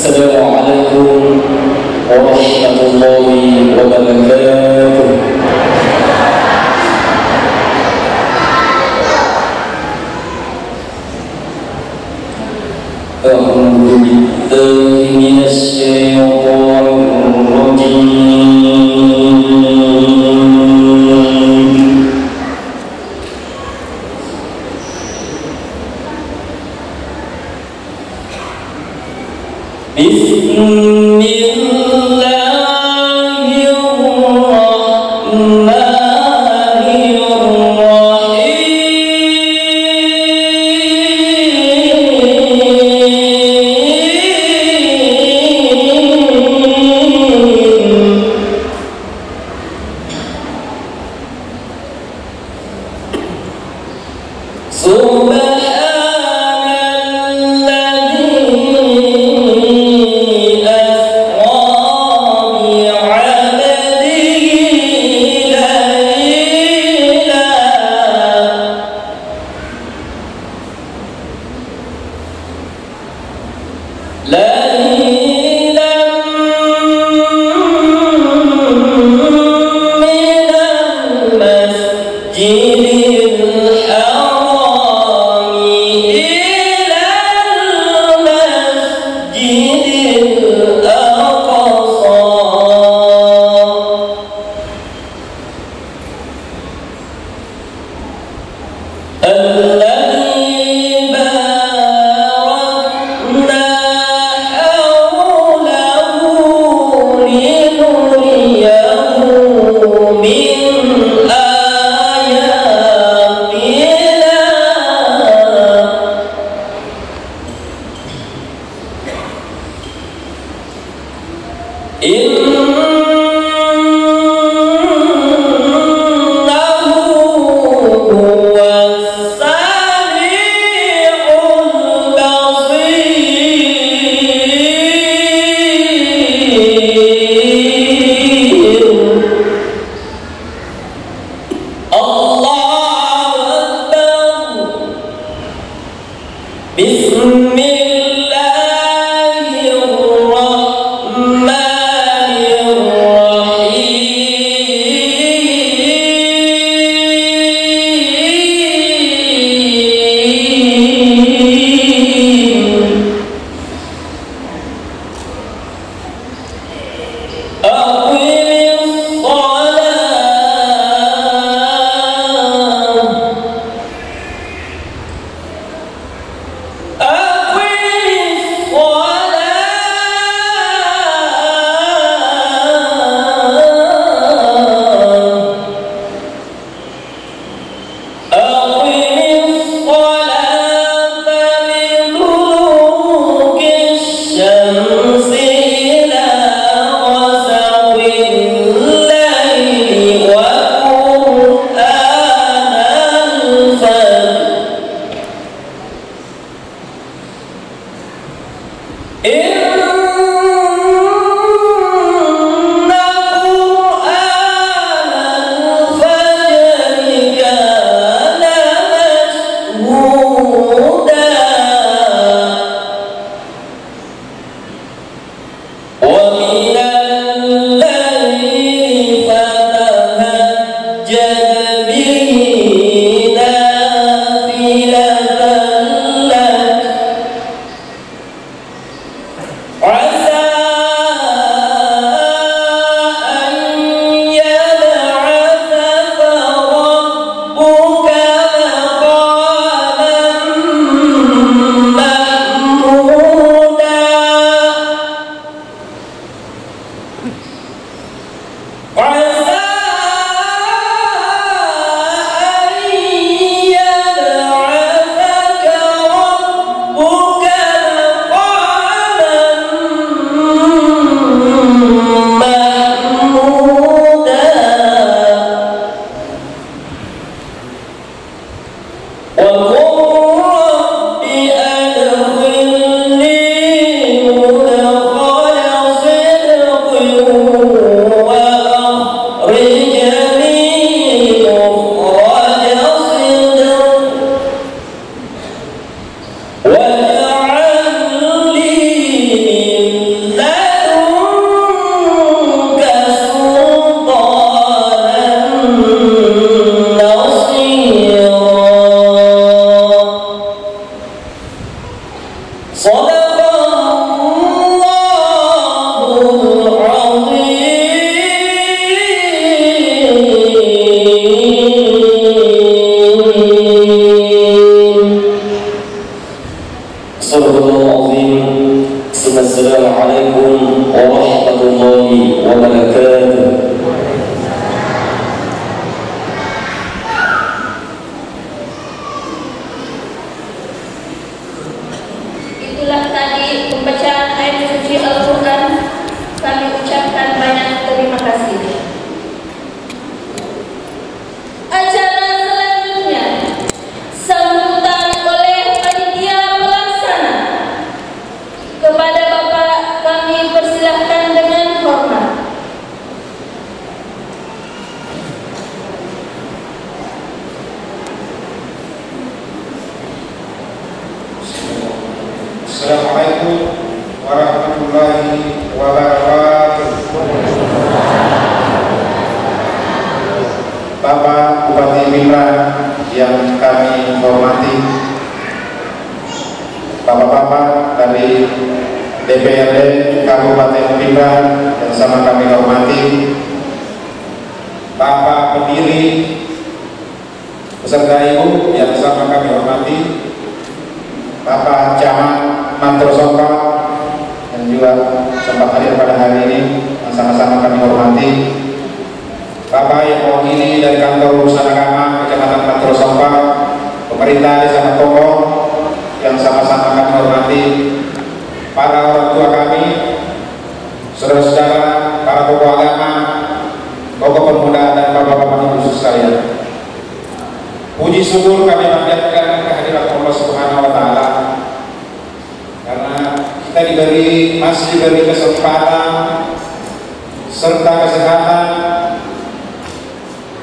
Assalamualaikum warahmatullahi wabarakatuh. A'udzu billahi minasy syaithanir rajim. Assalamualaikum warahmatullahi wabarakatuh. Itulah tadi pembacaan ayat suci Al-Quran. Kami ucapkan banyak terima kasih. Acara selanjutnya sambutan oleh panitia pelaksana. Kepada Bapak kami persilahkan dengan hormat. Assalamualaikum warahmatullahi wabarakatuh. Bapak Bupati Mimra yang kami hormati, Bapak-bapak dari DPRD Kabupaten Mimra yang sama kami hormati, Bapak pendiri beserta Ibu yang sama kami hormati, Bapak Camat Mantro Sompa yang juga sempat hadir pada hari ini yang sama-sama kami hormati, Bapak yang mewakili dari kantor urusan agama Kecamatan Mantro Sompa, pemerintah Desa Matomo yang sama-sama kami hormati, para orang tua kami, saudara-saudara, para tokoh agama, tokoh pemuda dan bapak-bapak ibu sekalian. Puji syukur kami panjatkan kehadirat Allah Subhanahu wa taala karena kita masih diberi kesempatan serta kesehatan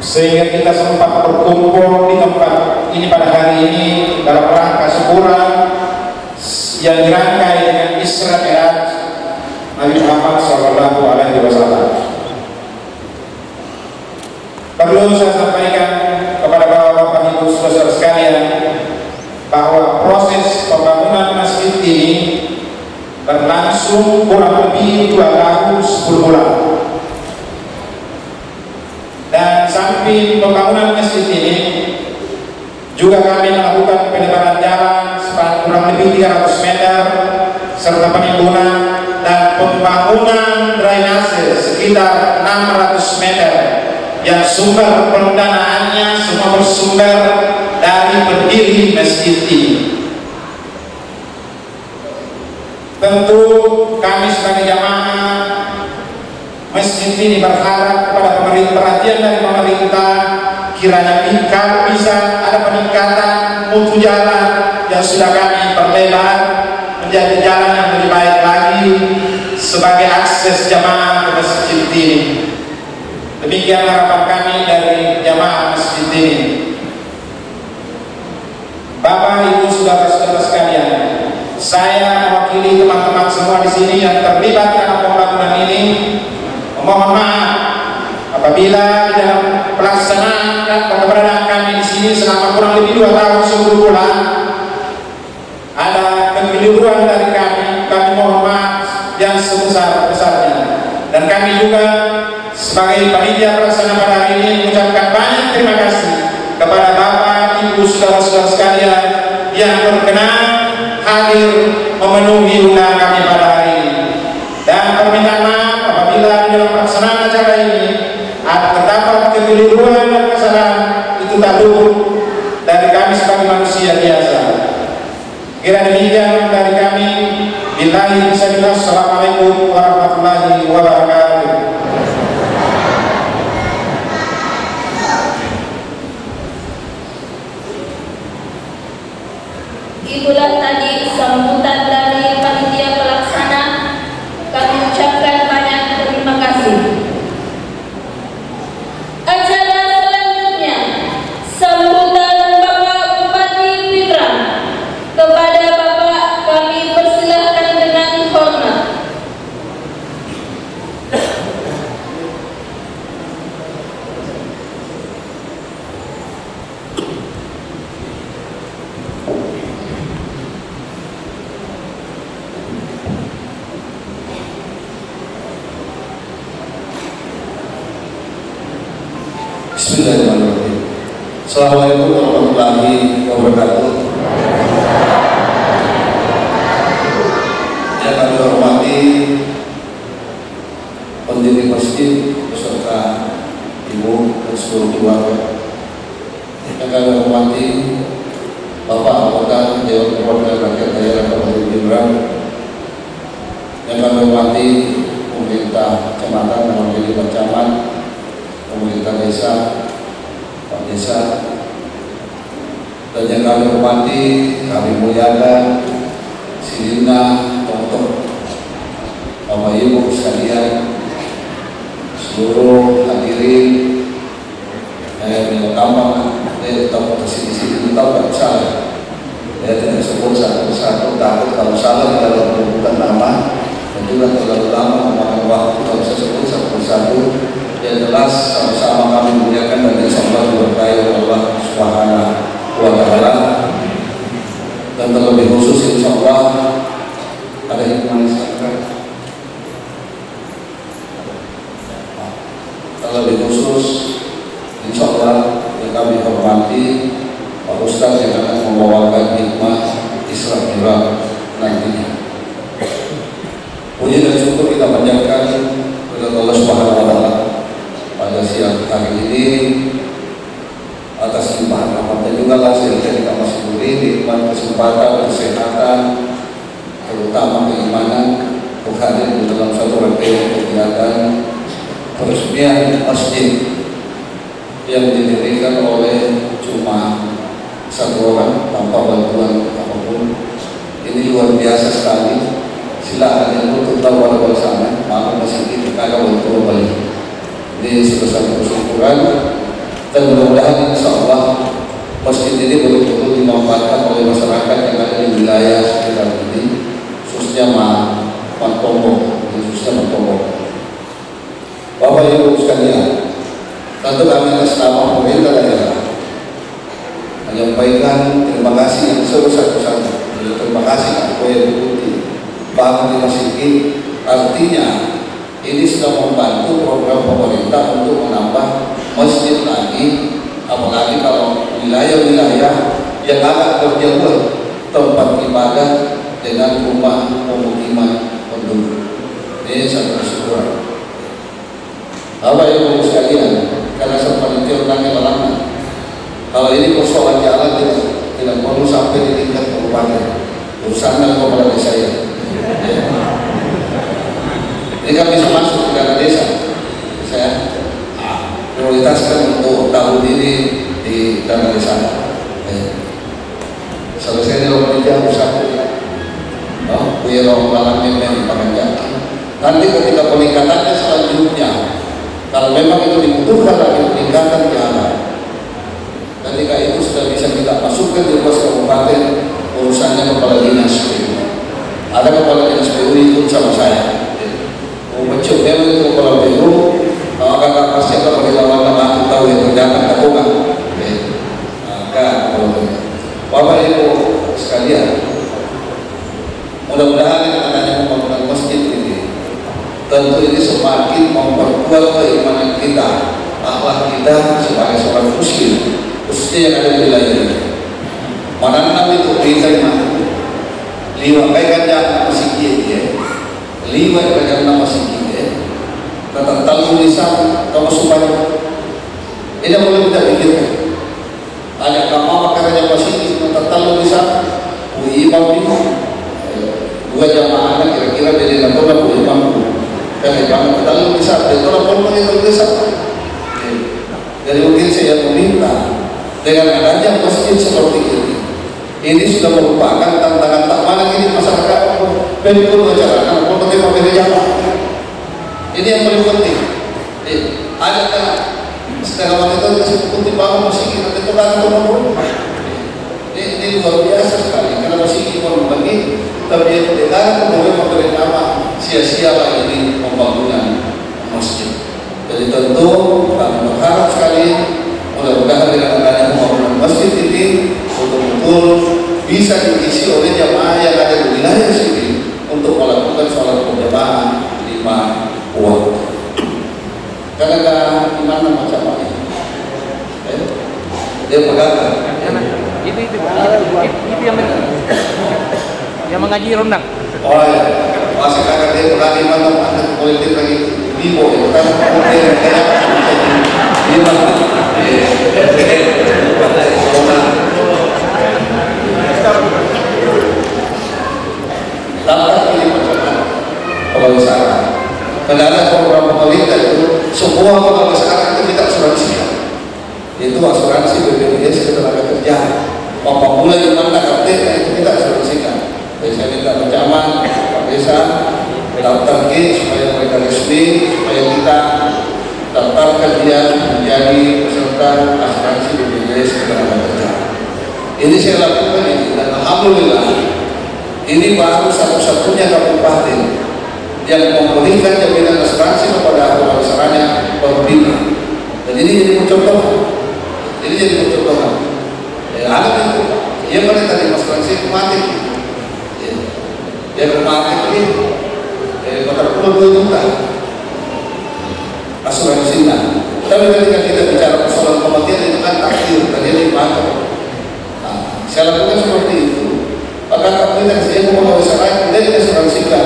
sehingga kita sempat berkumpul di tempat ini pada hari ini dalam rangka syukuran yang dirangkai dengan Isra Mi'raj Nabi Muhammad SAW. Perlu saya sampaikan kepada bapak-bapak ibu saudara sekalian bahwa proses pembangunan masjid ini berlangsung kurang lebih 2 tahun 10 bulan. Dan samping pembangunan masjid ini juga kami melakukan pelebaran jalan sepanjang kurang lebih 300 meter serta penimbunan dan pembangunan drainase sekitar 600 meter yang sumber pendanaannya semua bersumber dari pendiri masjid ini. Tentu kami sebagai jamaah masjid ini berharap kepada perhatian dari pemerintah, kiranya kalau bisa ada peningkatan mutu jalan yang sudah kami perlebar menjadi jalan yang lebih baik lagi sebagai akses jamaah ke masjid ini. Demikian harapan kami dari jamaah masjid ini. Bapak, Ibu, saudara-saudara sekalian, saya mewakili teman-teman semua di sini yang terlibat dalam pembangunan ini memohon maaf apabila di dalam pelaksanaan dan keberadaan kami di sini selama kurang lebih 2 tahun 10 bulan ada kekeliruan dari kami mohon maaf yang sebesar-besarnya. Dan kami juga sebagai panitia pelaksana pada hari ini mengucapkan banyak terima kasih kepada Bapak, Ibu, saudara-saudara sekalian yang berkenan hadir memenuhi undangan kami pada hari ini. Dan permintaan maaf apabila di dalam pelaksanaan acara ini terdapat kekeliruan dan kesalahan, itu tak luput dari kami sebagai manusia biasa. Kira demikian dari kami. Billahi bismillah. Assalamualaikum warahmatullahi wabarakatuh. Itulah tadi sambutan dari panitia pelaksana. Kami ucapkan banyak terima kasih. Acara selanjutnya sambutan Bapak Bupati Mimra. Kepada Bapak kami persilahkan dengan hormat. Assalamualaikum warahmatullahi wabarakatuh. Yang kami hormati pendiri masjid beserta ibu dan seluruh keluarga. Yang kami hormati Bapak anggota Dewan Perwakilan Rakyat Daerah Kabupaten Jemberana. Yang kami hormati pemerintah kecamatan dan pemerintah camat, pemerintah desa, Pak Desa, dan yang kami hormati, kami muliakan Sirina, Tonton, Bapak Ibu sekalian, seluruh hadirin yang tambah, tahu kesini-sini tahu tak salah, tidak sebut satu-satu, takut kalau salah kalau menyebutkan nama, dan juga terlalu lama memakan waktu kalau saya sebut satu-satu. Yang jelas sama-sama kami muliakan dan insyaallah diberkahi oleh Allah Subhanahu wa Ta'ala, dan terlebih khusus insyaallah ada hikmah terlebih khusus insyaallah yang kami hormati Pak Ustaz yang akan membawakan hikmah Isra Mi'raj nantinya. Puji dan syukur kita panjatkan kepada Allah Subhanahu wa Ta'ala pada siang hari ini atas limpahan rahmatnya juga lah, sehingga kita masih diberi nikmat kesempatan, kesehatan, terutama keimanan untuk hadir di dalam satu rangkaian kegiatan peresmian masjid yang didirikan oleh cuma satu orang tanpa bantuan apapun. Ini luar biasa sekali. Silakan yang untuk tahu warga sana, maklum masjid ini kagak bantuan balik. Ini sudah satu kesyukuran, dan mudah-mudahan insyaallah masjid ini betul-betul dimanfaatkan oleh masyarakat yang ada di wilayah sekitar ini, khususnya Mantombo, Bapak Ibu sekalian, tentu kami atas nama pemerintah daerah menyampaikan terima kasih yang sebesar-besarnya. Terima kasih kepada Ibu Pak Masjid. Artinya ini sudah membantu program pemerintah untuk menambah masjid lagi, apalagi kalau wilayah-wilayah yang agak terjauh tempat ibadah dengan rumah pemukiman penduduk. Ini satu kesyukuran. Bapak Ibu sekalian, karena sempat itu orangnya lama. Kalau ini persoalan jalan tidak perlu sampai di tingkat kabupaten, urusannya kepala desa ya. Ini kan bisa masuk ke dana desa. Saya prioritaskan untuk tahun ini di dana desa. Selesai di rumah dia usaha. Punya orang dalam yang dipakai. Nanti ketika peningkatannya selanjutnya, kalau memang itu dibutuhkan lagi peningkatan jalan, ketika itu sudah bisa kita masukkan di pos kabupaten, urusannya kepala dinas PU. Ada kepala dinas PU ikut sama saya. Mencuk memang itu kepala PU, maka pasti akan berlawan nama tahu yang terdapat atau enggak. Maka Bapak Ibu sekalian, mudah-mudahan yang adanya pembangunan masjid ini tentu ini semakin memperkuat keimanan kita, akhlak kita sebagai seorang muslim, khususnya yang ada di wilayah ini. Mananam itu diterima 5 kaitan masih ya, 5 kaitan masih ya, kata talu lisan kamu supaya ini boleh kita pikirkan. Ada kamar makanannya masih kata talu lisan, imam ini 2 jamaah kira-kira dari Natuna imam. Karena jangan terlalu besar, itu lapor mengenai besar. Jadi mungkin saya meminta dengan adanya masjid seperti ini sudah merupakan tantangan tak mana ini masyarakat pendukung masyarakat, pendukung pemerintah. Ini yang paling penting. Ada kan setelah waktu itu kasih putih bangun masjid kita tekan turun. Ini luar biasa sekali karena masih ingin berbagi, tapi dengan kemudian pemerintah sia-sia lagi ini pembangunan masjid. Jadi tentu kami berharap sekali mudah-mudahan dengan adanya pembangunan masjid ini betul-betul bisa diisi oleh jamaah yang ada di wilayah sini untuk melakukan sholat berjamaah 5 waktu. Karena ada gimana macam ini? Dia pegang. Itu yang mengaji rendang. Oh ya, masih kakak dia pegang di mana ada politik lagi Vivo itu kan dia kayak dia mana? Dapat ini macam kalau sekarang. Karena ada program pemerintah itu semua kalau sekarang itu kita asuransikan. Itu asuransi BPJS ketenaga kerjaan. Apabila di mana kartu itu kita asuransikan. Jadi saya minta ancaman Pak Desa daftar supaya mereka resmi, supaya kita daftarkan dia menjadi peserta asuransi BPJS ketenaga kerjaan. Ini saya lakukan ini dan alhamdulillah ini baru satu-satunya kabupaten yang memberikan jaminan asuransi kepada pemasarannya berbeda. Dan ini jadi contoh. Ini jadi contoh. Anak itu, dia pada tadi asuransi mati. Dia mati ini, bakal pulang 2 juta asuransinya. Tapi ketika kita bicara persoalan kematian itu kan takdir, terjadi mati. Saya lakukan seperti itu. Maka kita saya mau asuransi, dia asuransikan.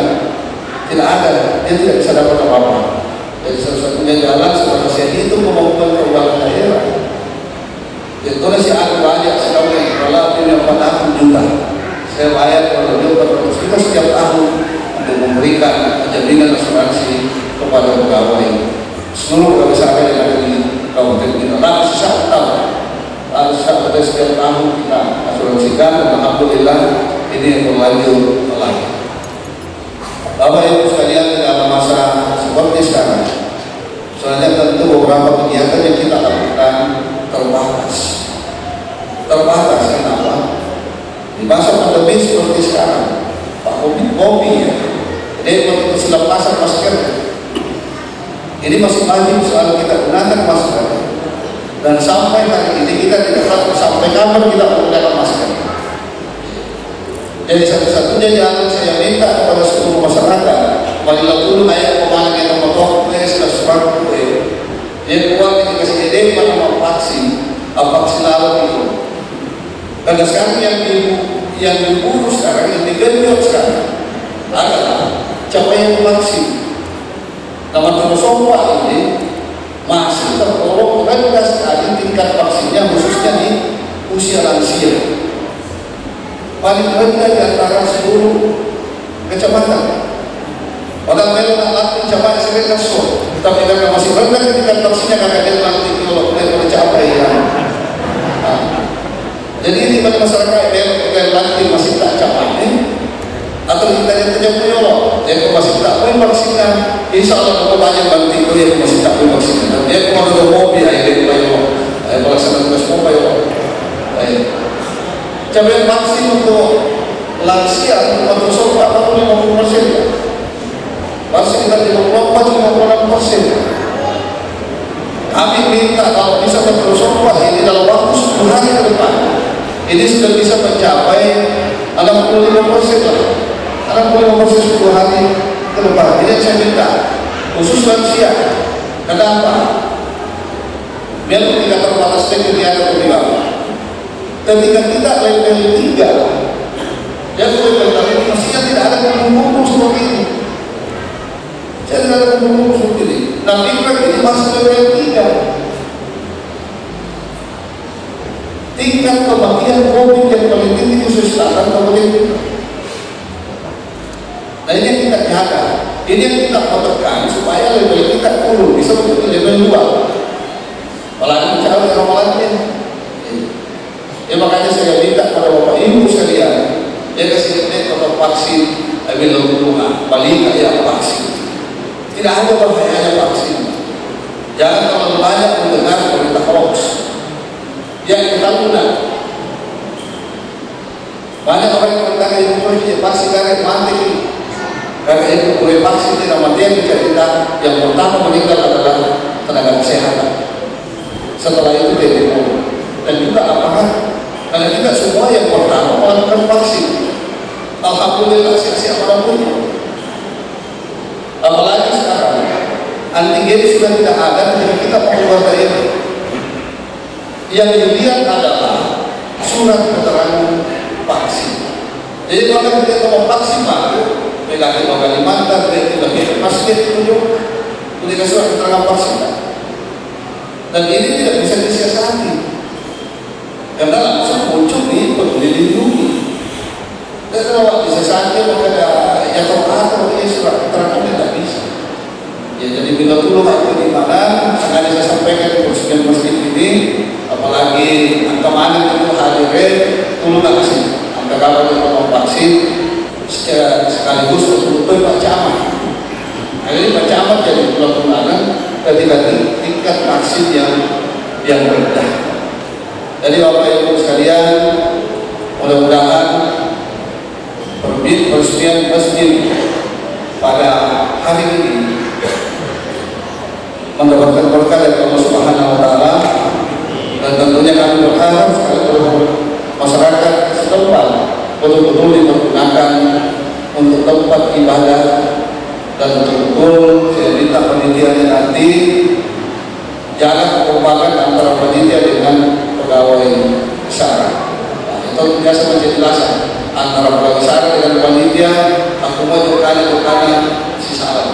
Tidak ada, dia tidak bisa dapat apa-apa. Jadi satu-satunya jalan setelah saya itu kemampuan keuangan daerah. Itu si aku banyak sekali, kalau punya 40 juta, saya bayar kalau dia 400 juta setiap tahun untuk memberikan jaminan asuransi kepada pegawai seluruh pegawai yang ada di kabupaten kita. Lalu setiap tahun, setiap tahun kita asuransikan, dan alhamdulillah ini yang berlanjut lagi. Bapak Ibu sekalian, dalam masa seperti sekarang, soalnya tentu beberapa kegiatan yang kita lakukan terbatas. Kenapa? Di masa pandemi seperti sekarang, Pak Kopi ya, dia sudah pasang masker. Ini masih wajib soal kita gunakan masker. Dan sampai hari ini kita tidak tahu sampai kapan kita menggunakan masker. Jadi satu-satunya jalan saya minta kepada seluruh masyarakat, marilah dulu ayat pemahaman yang memotong sudah sebar dia keluar dikasih ide pada vaksin lalu itu. Karena sekarang yang diburu sekarang, yang digenjot sekarang adalah capaian vaksin. Nama Terusompa ini masih tertolong rendah sekali tingkat vaksinnya, khususnya di usia lansia. Paling rendah di antara seluruh kecamatan. Padahal memang nanti kecamatan sering kasut, tapi karena masih rendah tingkat vaksinnya, karena dia nanti kalau mulai mencapai jadi ini bagi masyarakat yang nanti masih tak capai atau kita yang tidak punya yang masih tak boleh vaksinkan, insya Allah kalau banyak bantu itu yang masih tak boleh vaksinkan. Dan dia kalau ada mobil yang pelaksanaan tugas mobile. Capaian vaksin untuk lansia untuk Terusompa 50% ya. Vaksin dari 54-56%. Kami minta kalau bisa Terusompa ini dalam waktu 10 hari ke depan, ini sudah bisa mencapai 65% lah. 65% 10 hari ke depan. Ini saya minta khusus lansia. Kenapa? Biar tidak terbatas kegiatan pemilu. Ketika kita level 3, yang level ini mestinya tidak ada kumpul-kumpul seperti ini. Saya tidak ada kumpul-kumpul seperti ini. Nah, ini masih level 3. Tingkat kematian COVID yang paling tinggi di Sulawesi Selatan kabupaten kita. Nah, ini yang kita jaga. Ini yang kita tekan supaya level kita turun, bisa menjadi level 2. Apalagi bicara ramalannya. Ya makanya saya minta pada Bapak Ibu sekalian, ya kasih untuk vaksin, ambil bunga, balik aja vaksin. Tidak ada bahayanya vaksin. Jangan terlalu banyak mendengar berita hoax. Yang kita guna. Banyak orang yang berkata itu vaksin karena mati. Karena itu boleh vaksin tidak mati yang cerita yang pertama meninggal adalah tenaga kesehatan. Setelah itu dia dan juga apakah karena tidak semua yang pertama melakukan vaksin. Alhamdulillah siap-siap orang punya. Apalagi sekarang, antigen sudah tidak ada, jadi kita mau keluar dari itu. Yang dilihat adalah surat keterangan vaksin. Jadi kalau kita mau vaksin baru, lagi mau Kalimantan, lagi pasti ditunjuk, tulis surat keterangan vaksin. Dan ini tidak bisa disiasati, karena langsung muncul di Peduli Lindungi. Dan kalau disiasati maka yang terlalu ini surat keterangan tidak bisa. Ya, jadi bila dulu waktu di mana sengaja saya sampaikan di persekutuan masjid ini, apalagi angka mana itu hadirin dulu nggak sih angka kabar untuk vaksin secara sekaligus untuk Pak Camat. Ini Pak Camat jadi bulan-bulanan ketika tingkat vaksin yang rendah. Jadi Bapak Ibu sekalian, mudah-mudahan peresmian masjid pada hari ini mendapatkan berkah dari Allah Subhanahu wa taala, dan tentunya kami berharap seluruh masyarakat setempat betul-betul dipergunakan untuk tempat ibadah, dan betul-betul saya minta penelitiannya nanti jangan kekompakan antara panitia dengan pegawai besar. Itu biasa menjadi alasan antara pegawai besar dengan panitia, aku mau berkali-kali si salah.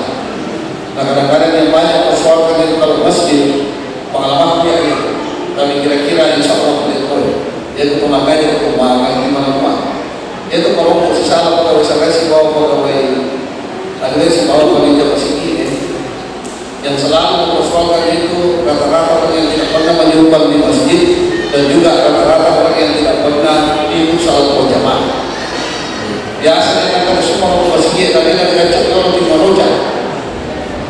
Nah, kadang-kadang yang banyak persoalan itu kalau masjid pengalaman dia itu, kami kira-kira insya Allah itu pemakainya perkembangan gimana itu kalau mau salah pegawai besar si bawa pegawai akhirnya si bawa panitia masjid yang selalu mempersoalkan itu rata-rata orang yang tidak pernah menyumbang di masjid, dan juga rata-rata orang yang tidak pernah ikut salat berjamaah. Biasanya kan semua masjid tapi ada kacau kalau di Maroja.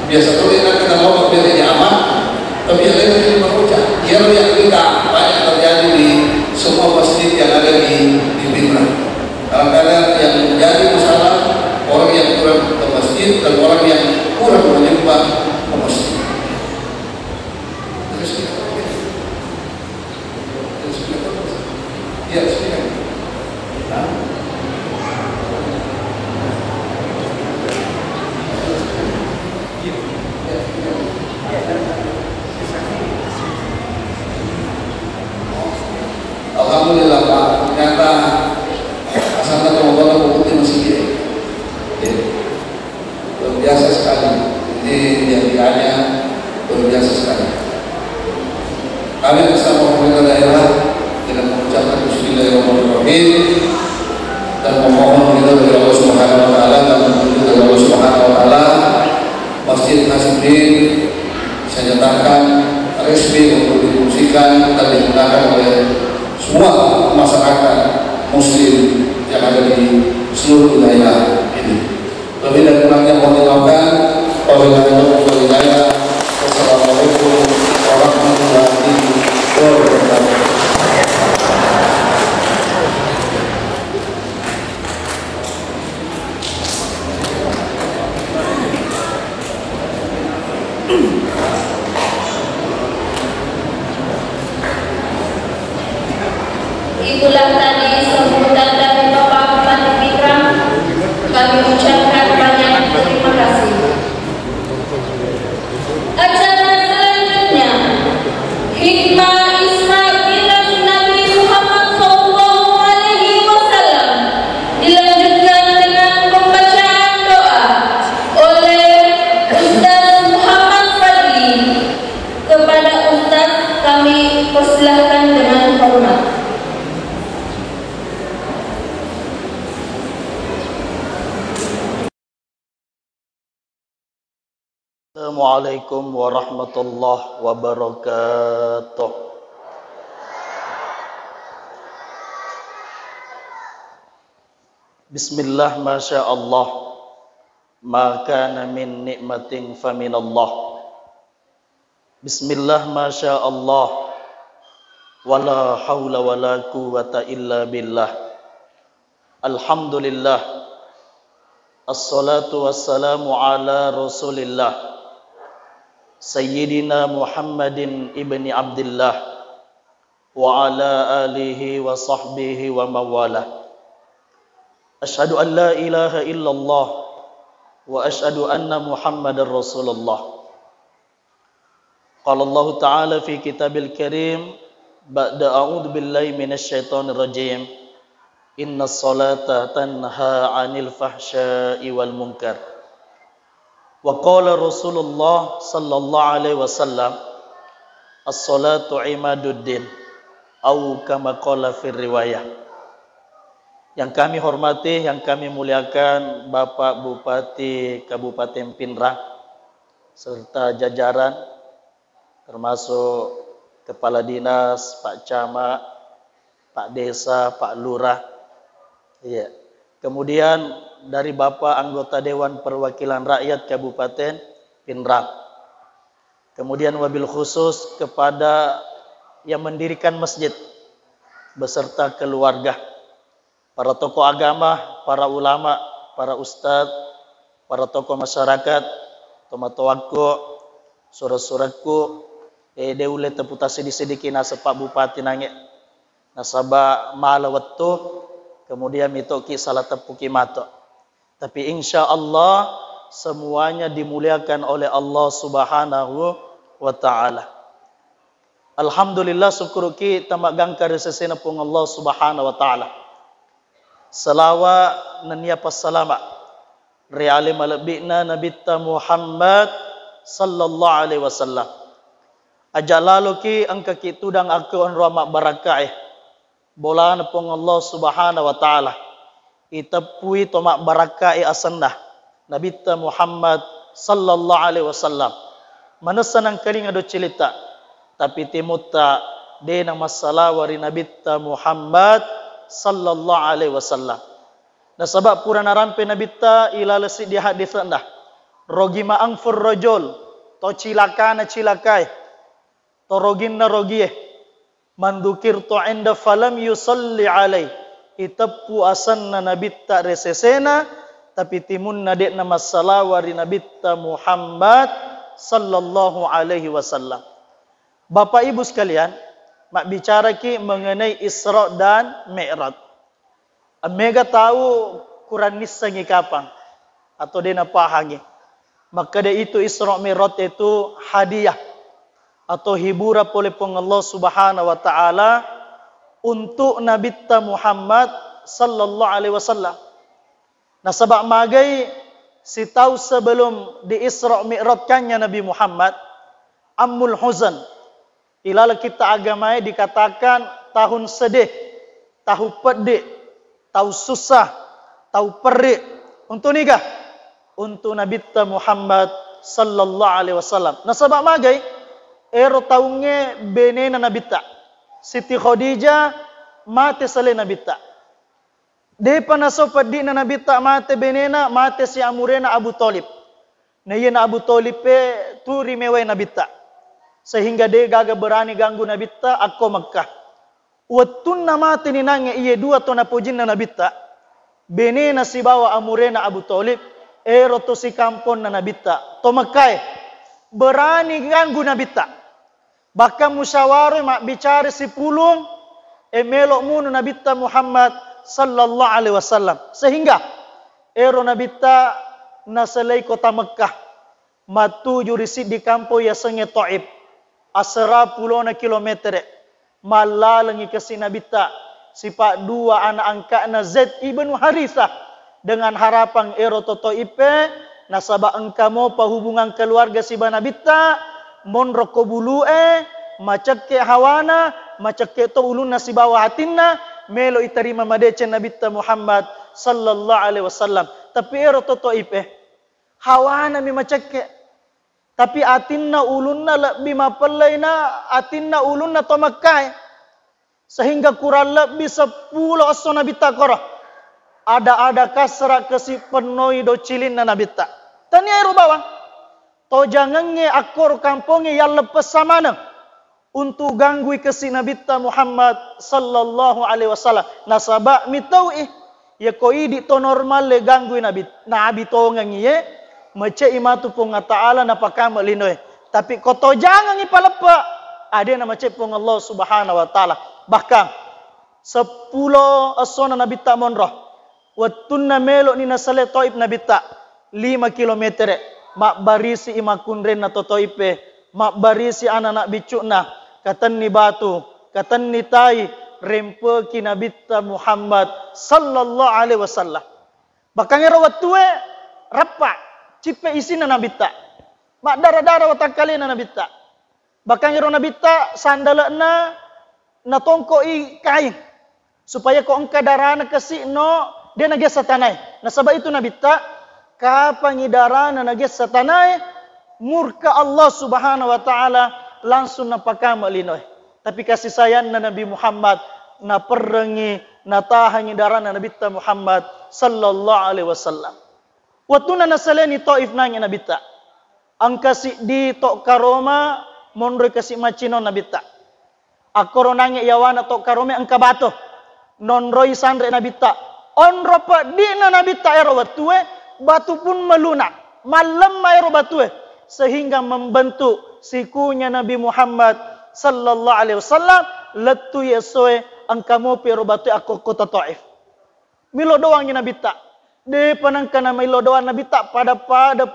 Biasa tuh enak kita ngomong biar nyaman, tapi yang lain di Maroja. Yang tidak banyak terjadi di semua masjid yang ada di Pindrang. Kadang-kadang yang menjadi masalah orang yang kurang ke masjid dan orang yang kurang menyembah ke masjid. Ya, silakan. Alhamdulillah Pak, ternyata asalnya teman-teman bukti masih gini. Luar biasa sekali. Ini jadiannya luar biasa sekali. Kami bersama pemerintah daerah dengan mengucapkan bismillahirrahmanirrahim dan memohon ridho dari Allah Subhanahu wa taala dan menuju dari Allah Subhanahu wa taala, Masjid Hasibuddin saya nyatakan resmi untuk difungsikan dan digunakan oleh semua masyarakat muslim yang ada di seluruh wilayah ini. Lebih dan kurangnya mohon dimaafkan. Wassalamualaikum warahmatullahi wabarakatuh. Itulah tadi sambutan dari Bapak Bupati Pindrang. Kami ucapkan banyak terima kasih. Acara selanjutnya, hikmah Isma Mi'raj Nabi Muhammad SAW dilanjutkan dengan pembacaan doa oleh Ustaz Muhammad Fadli. Kepada Ustaz kami persilahkan dengan hormat. Assalamualaikum warahmatullahi wabarakatuh. Bismillah, masya Allah, ma kana min nikmatin faminallah. Bismillah, masya Allah, wala hawla wala quwwata illa billah. Alhamdulillah, assalatu wassalamu ala rasulillah Sayyidina Muhammadin ibni Abdillah wa ala alihi wa sahbihi wa mawalah. Ashhadu an la ilaha illallah wa ashhadu anna Muhammadar Rasulullah. Qala Allah Ta'ala fi kitabil karim Ba'da a'udzu billahi minasyaitonir rajim. Innas salata tanha 'anil fahsya'i wal munkar. Wa qala Rasulullah sallallahu alaihi wasallam, as-salatu imaduddin, au kama qala fir riwayah. Yang kami hormati, yang kami muliakan Bapak Bupati Kabupaten Pinrang serta jajaran termasuk Kepala Dinas, Pak Camat, Pak Desa, Pak Lurah. Iya. Kemudian dari Bapak anggota Dewan Perwakilan Rakyat Kabupaten Pinrang. Kemudian wabil khusus kepada yang mendirikan masjid beserta keluarga, para tokoh agama, para ulama, para ustadz, para tokoh masyarakat, tomatowakku, surat-suratku, deule teputasi disediki nasa Pak Bupati nange nasaba malawattu, kemudian mitoki salah tepuki mato. Tapi insya Allah semuanya dimuliakan oleh Allah Subhanahu wa Ta'ala. Alhamdulillah syukuruki tamak gangkar sesena pun Allah Subhanahu wa Ta'ala. Salawa naniya passalama reale malabina nabita Muhammad sallallahu alaihi wasallam. Ajak lalu ki angka kitu dang aku on rahmat barakah bolan pun Allah Subhanahu wa Ta'ala. Itapui tomak barakah asandah nabita Muhammad sallallahu alaihi wasallam. Manasan ang kaling ado cilita tapi timuta de nang masalah wari nabita Muhammad sallallahu alaihi wasallam. Na sabab pura narampe nabita ilalasi di hadis anda. Rogi maang fur rojol to cilakana cilakai. To rogin na rogie. Mandukir to inda falam yusalli alai. Itapu asan na nabita resesena tapi timun na de na masalah wari nabita Muhammad sallallahu alaihi wasallam. Bapak Ibu sekalian, mak bicara ki mengenai Isra dan Mi'raj. Mega tahu Quran nisangi kapang atau dena pahangi. Maka dia itu Isra Mi'raj itu hadiah atau hiburan oleh Allah Subhanahu wa Ta'ala untuk Nabi Muhammad sallallahu alaihi wasallam. Nah sebab magai si tahu sebelum di Isra Mi'rajkannya Nabi Muhammad Ammul Huzan. Ilala kita agamanya dikatakan tahun sedih, tahu pedih, tahu susah, tahu perih. Untuk nikah, untuk Nabi Muhammad sallallahu alaihi wasallam. Nah sebab magai ero tahunnya benena Nabi Siti Khadijah mati selain Nabi de panaso pedih na Nabi mati benena mati si amurena Abu Talib. Nah iya na Abu Talib tu rimewai Nabi sehingga dia gagal berani ganggu Nabi aku Makkah. Watun nama tini nange iye dua to na pujin na Nabi bene na si bawa amurena Abu Talib to si kampon na Nabi to Makkah berani ganggu Nabi bahkan musyawarah mak bicara si pulung melok munu Nabi Muhammad sallallahu alaihi wasallam sehingga Nabi na selai kota Makkah matu jurisid di kampo ya senge Taif asra pulona kilometer malalangi ke sinabita sifat dua anak angkatna Zaid ibn Harithah dengan harapan toto ipe nasaba engkamo pahubungan keluarga si banabita mon rokobulu macake hawana macake to ulunna si bawa hatinna melo iterima madece nabita Muhammad sallallahu alaihi wasallam tapi toto ipe hawana mi macake tapi atinna ulunna lebih mapalaina atinna ulunna to Makkah sehingga kurang lebih 10 aso Nabi takora ada kasra kesi penoi do cilin na Nabi tak tani air bawang to jangan nge akor kampungnya yang lepas samana untuk ganggu kesi Nabi Muhammad sallallahu alaihi wasallam nasaba mitawi ya koi di to normal le ganggu Nabi to ngangiye mace imatu pun ta'ala napaka melinoy tapi koto jangan ipalepa ada nama cepung Allah Subhanahu wa Ta'ala bahkan 10 asona Nabi ta monroh wattunna melo ni nasale Taif Nabi ta 5 kilometer mak barisi imakundren na totoipe mak barisi anak bicukna katan ni batu katan nitai rempe ki Nabi Muhammad sallallahu alaihi wasallam. Bakang rawat tue rapa cipe isina Nabi ta. Mak dara-dara watakali Nabi ta. Bakang iro Nabi ta sandalana na tongkoi kain supaya ko engka darana kasi no dia nage satanai. Nasaba itu Nabi ta kapan darana nage satanai murka Allah Subhanahu wa taala langsung napakama linoy. Tapi kasih sayang na Nabi Muhammad na perengi na tahangi darana Nabi ta Muhammad sallallahu alaihi wasallam. Waktu na nasaleni Taif nanya Nabi ta. Ang kasi di tok karoma monroy kasi macino Nabi ta. Akoro nanya yawana tok karome ang kabato. Nonroy sandre Nabi ta. Onro pa di na Nabi ta ero batue batu pun melunak. Malam ero batue sehingga membentuk sikunya Nabi Muhammad sallallahu alaihi wasallam letu yesoe ang kamu pero batu aku kota Taif. Milo doang Nabi ta. De panangkana milo doang Nabi ta pada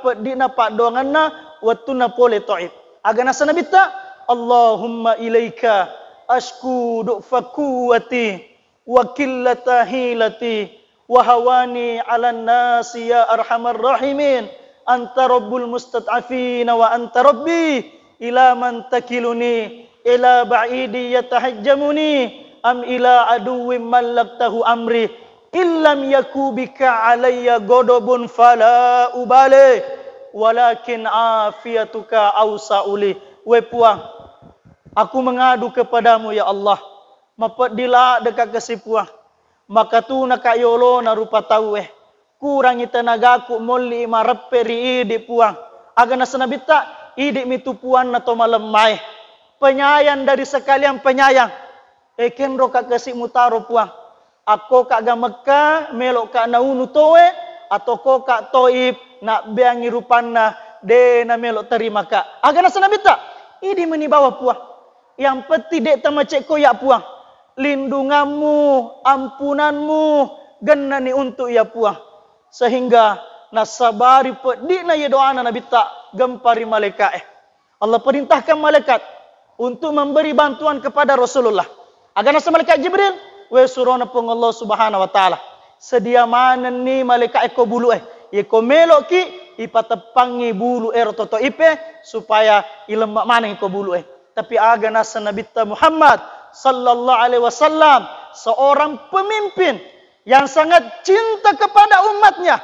pedina pak doanganna waktu na pole Taif. Agana sa Nabi ta Allahumma ilaika ashku du'fakuwati wa qillata hilati wa hawani 'alan nasi ya arhamar rahimin anta rabbul mustad'afin wa anta rabbi ila man takiluni ila ba'idi yatahajjamuni am ila aduwwin mallaktahu amri illam yakubika alayya godobun fala ubale walakin afiyatuka awsa'uli. We puang, aku mengadu kepadamu ya Allah, mapedila dekat kesipuang maka tu nakayolo na rupa tahu kurangi tenagaku molli mareperi di puang agana senabita idik mitu puan atau malam mai penyayang dari sekalian penyayang eken roka kasih mutaro puang aku kak Mekah melok kak naunu toe atau ko kak Taif nak beangi rupanna de na melok terima kak agana senabita idi menibawa puang yang peti dek tamacek koyak puang lindunganmu ampunanmu genani untuk ya puang sehingga nasabari pedina ya doa Nabi tak gempari malaikat Allah perintahkan malaikat untuk memberi bantuan kepada Rasulullah agar nasa malaikat Jibril we surona pun Allah Subhanahu wa taala sedia mana ni malaikat eko bulu ye ko melok ki ipatepangi bulu toto ipe supaya ilemak mana eko bulu tapi agar nasa Nabi Muhammad sallallahu alaihi wasallam seorang pemimpin yang sangat cinta kepada umatnya.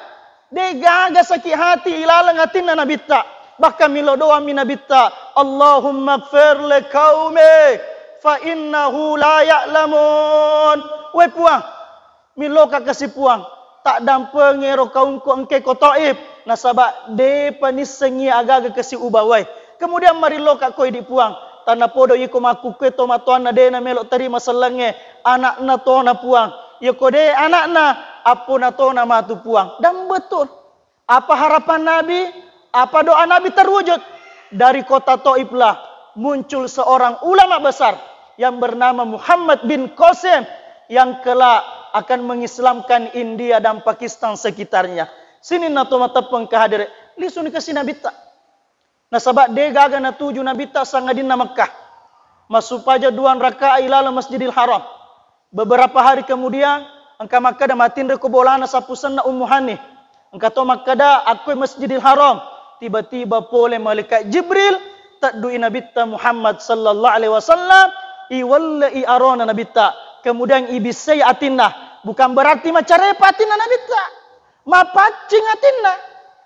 Dia gaga sakit hati ilalang hatina Nabi ta. Bahkan milo doa min Nabi ta, Allahumma gfir li qaumi fa innahu la ya'lamun. We puang, milo ka kasih puang, tak dampeng ero kaumku engke ko Taif. Nasaba de panisengi agaga kasih ubawai. Kemudian mari lo ka koi di puang. Tanah podo iko maku ke tomatuan na de na melok terima selange anak na to na puang. Iko de anak na apa na to na matu puang. Dan betul. Apa harapan Nabi? Apa doa Nabi terwujud? Dari kota Taif lah muncul seorang ulama besar yang bernama Muhammad bin Qasim yang kelak akan mengislamkan India dan Pakistan sekitarnya. Sini na to mata pengkahadir. Lisun kasih Nabi tak. Nasabak de gaga na tuju Nabi tak sangadin na Mekah. Masuk paja 2 rakaat ilala Masjidil Haram. Beberapa hari kemudian engka Makkah matin reko bolana sapusan na Ummu Hani. Engka to Makkah aku Masjidil Haram. Tiba-tiba pole malaikat Jibril tadui Nabi Muhammad sallallahu alaihi wasallam iwalla arona Nabi ta. Kemudian ibisai atinna. Bukan berarti macam repatina Nabi ta. Ma pacing atinna.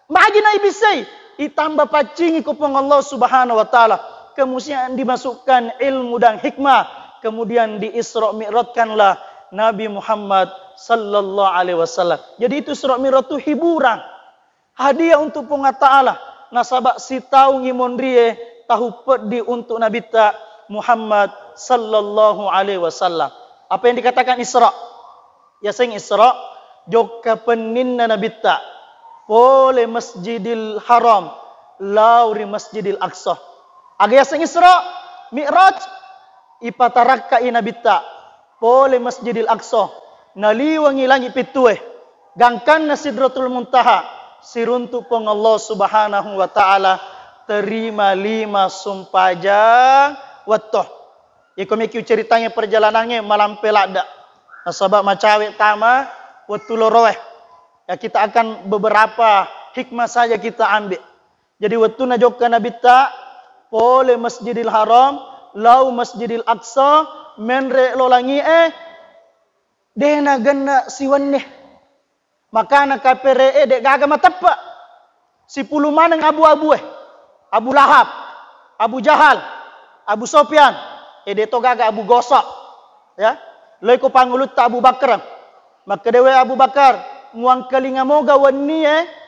Magina ibisai itambah pacingi kupong Allah Subhanahu wa taala. Kemudian dimasukkan ilmu dan hikmah. Kemudian di Isra Mi'rajkanlah Nabi Muhammad sallallahu alaihi wasallam. Jadi itu Isra Mi'raj itu hiburan. Hadiah untuk Allah taala. Nasabak si tahu ngimondrie tahu pedi untuk Nabi ta Muhammad sallallahu alaihi wasallam. Apa yang dikatakan Isra? Ya sing Isra joka peninna Nabi ta pole Masjidil Haram lauri Masjidil Aqsa. Aga yang Isra Mi'raj ipataraka Nabi ta pole Masjidil Aqsa naliwangi langit pitue gangkan na Sidratul Muntaha siruntu pong Allah Subhanahu wa taala terima 5 sumpajang watoh Iko meki ceritanya perjalanannya malam pelada. Sebab macawek tama waktu loroeh. Ya kita akan beberapa hikmah saja kita ambil. Jadi waktu najokkan Nabi ta pole Masjidil Haram, lau Masjidil Aqsa, menre lolangi dena gana siwanne. Makana kapere dek gaga matapa. Si puluh maneng abu-abu Abu Lahab, Abu Jahal, Abu Sofyan, to gaga Abu Gosok. Ya. Leko pangulut ta Abu Bakar. Maka dewe Abu Bakar muang kalinga moga wani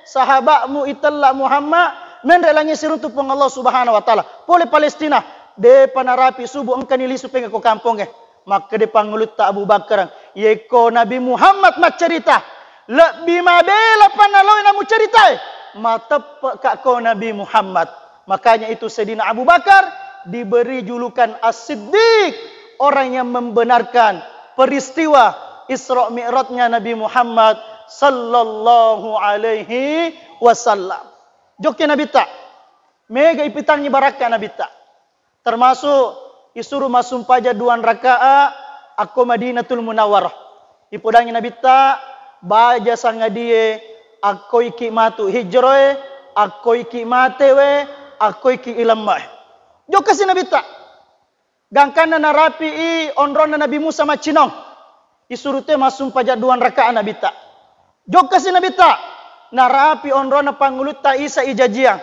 sahabatmu italla Muhammad menre langi siruntu pong Allah Subhanahu wa taala. Pole Palestina de panarapi subuh engkani lisu penga ko kampung Maka de pangulut ta Abu Bakar. Yeko Nabi Muhammad mat cerita. Lebih mabela panaloy namu cerita. Matep kak ko Nabi Muhammad. Makanya itu Sayyidina Abu Bakar diberi julukan As-Siddiq, orang yang membenarkan peristiwa Isra Mi'rajnya Nabi Muhammad sallallahu alaihi wasallam. Joknya Nabi tak mega ipitangnya baraka Nabi tak. Termasuk isuruh masuk paja 2 rakaat aku Madinatul Munawwarah. Ipodangnya Nabi tak baja sangadie aku iki matu hijroe, aku iki matewe, aku iki ilamah. Jo kasi Nabi ta. Gangkana narapi onrona Nabi Musa macinong. Isurute masum pajak 2 rakaat Nabi ta. Jo kasi Nabi ta. Narapi onrona pangulut ta Isa ijajiang.